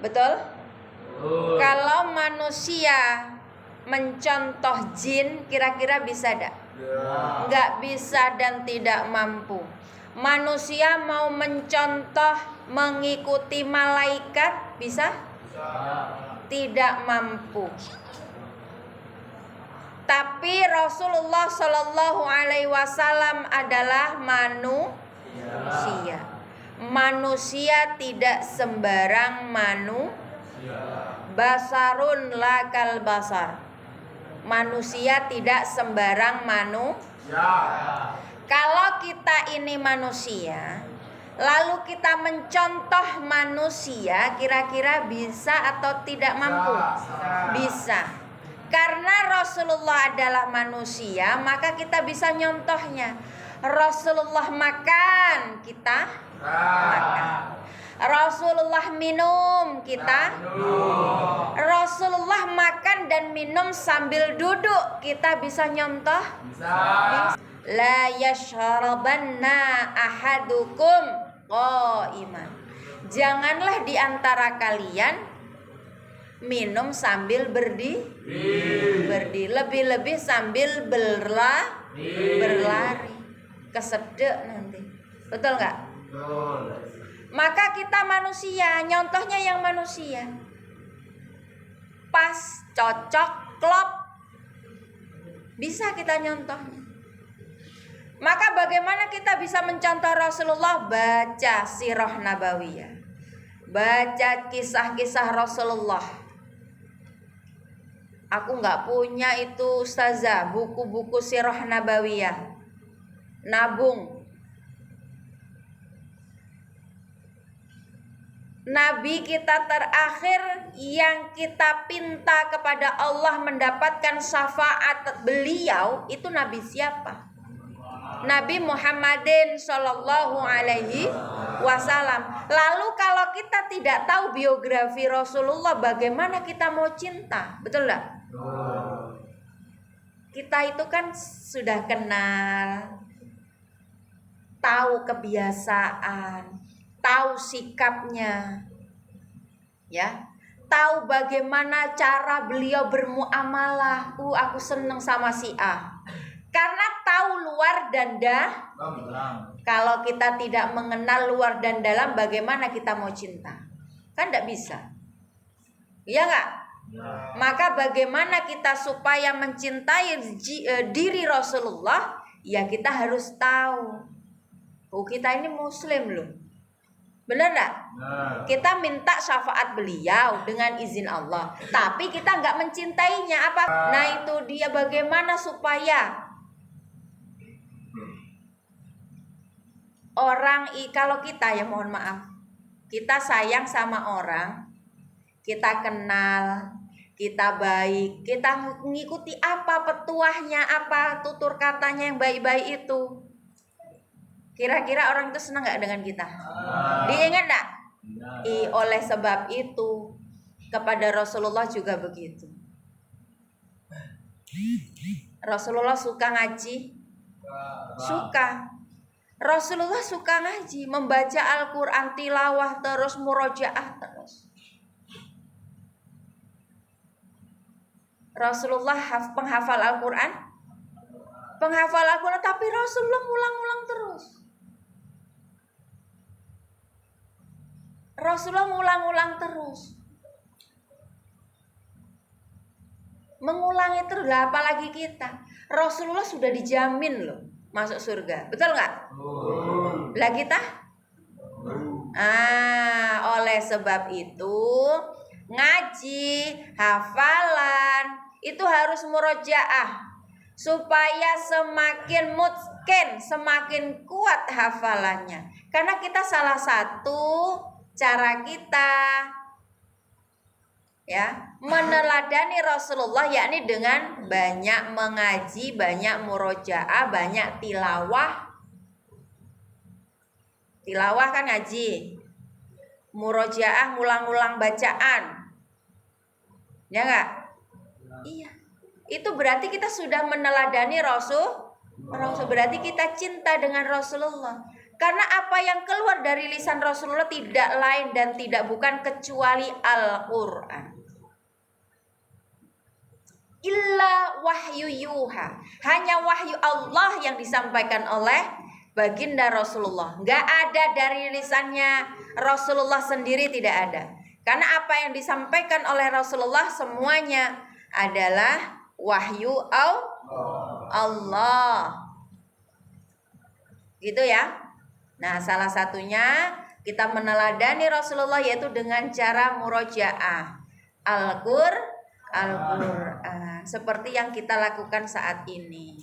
Betul? Kalau manusia mencontoh jin, kira-kira bisa tidak? Nggak bisa dan tidak mampu. Manusia mau mencontoh mengikuti malaikat, bisa? Tidak mampu. Tapi Rasulullah Shallallahu Alaihi Wasallam adalah manusia. Manusia tidak sembarang basarun lakal basar. Manusia tidak sembarang Kalau kita ini manusia, lalu kita mencontoh manusia, kira-kira bisa atau tidak mampu? Bisa. Karena Rasulullah adalah manusia, maka kita bisa nyontohnya. Rasulullah makan, kita makan. Rasulullah minum, kita minum. Rasulullah makan dan minum sambil duduk, kita bisa nyontoh? Bisa. La yashrabanna ahadukum qa'iman. Janganlah di antara kalian minum sambil berdiri. Lebih-lebih sambil berlari. Kesedek nanti. Betul nggak? Betul. Maka kita manusia, nyontohnya yang manusia. Pas, cocok, klop. Bisa kita nyontohnya. Maka bagaimana kita bisa mencontoh Rasulullah? Baca sirah nabawiyah. Baca kisah-kisah Rasulullah. Aku nggak punya itu ustazah, buku-buku sirah nabawiyah. Nabung. Nabi kita terakhir yang kita pinta kepada Allah mendapatkan syafaat beliau itu Nabi siapa? Nabi Muhammadin Shallallahu Alaihi Wasallam. Lalu kalau kita tidak tahu biografi Rasulullah, bagaimana kita mau cinta? Betul nggak? Kita itu kan sudah kenal, tahu kebiasaan, tahu sikapnya, ya, tahu bagaimana cara beliau bermuamalah. Aku seneng sama si A. Karena tahu luar dan dalam. Kalau kita tidak mengenal luar dan dalam, bagaimana kita mau cinta? Kan tidak bisa. Iya nggak? Ya. Maka bagaimana kita supaya mencintai diri Rasulullah? Ya kita harus tahu. Kita ini Muslim loh. Benar nggak? Kita minta syafaat beliau dengan izin Allah, tapi kita nggak mencintainya apa? Nah itu dia, bagaimana supaya orang, kalau kita ya mohon maaf, kita sayang sama orang, kita kenal, kita baik, kita mengikuti apa petuahnya, apa tutur katanya yang baik-baik itu. Kira-kira orang itu senang nggak dengan kita? Diingat nggak? Oleh sebab itu kepada Rasulullah juga begitu. Rasulullah suka ngaji? Suka. Rasulullah suka ngaji, membaca Al-Quran, tilawah terus, murojaah terus. Rasulullah penghafal Al-Quran? Penghafal Al-Quran, tapi Rasulullah ngulang-ngulang terus. Rasulullah ngulang-ngulang terus. Mengulangi terus lah, apalagi kita. Rasulullah sudah dijamin loh masuk surga. Betul nggak? Lah kita? Oleh sebab itu ngaji, hafalan itu harus murojaah supaya semakin mungkin, semakin kuat hafalannya. Karena kita salah satu cara kita ya meneladani Rasulullah yakni dengan banyak mengaji, banyak murojaah, banyak tilawah. Tilawah kan ngaji, murojaah ngulang-ngulang bacaan, ya nggak? Iya, itu berarti kita sudah meneladani Rasul. Berarti kita cinta dengan Rasulullah. Karena apa yang keluar dari lisan Rasulullah tidak lain dan tidak bukan kecuali Al-Quran. Illa wahyu yuha. Hanya wahyu Allah yang disampaikan oleh baginda Rasulullah. Gak ada dari lisannya Rasulullah sendiri, tidak ada. Karena apa yang disampaikan oleh Rasulullah semuanya adalah wahyu Allah. Gitu ya. Nah, salah satunya kita meneladani Rasulullah yaitu dengan cara murojaah Al-Qur'an seperti yang kita lakukan saat ini.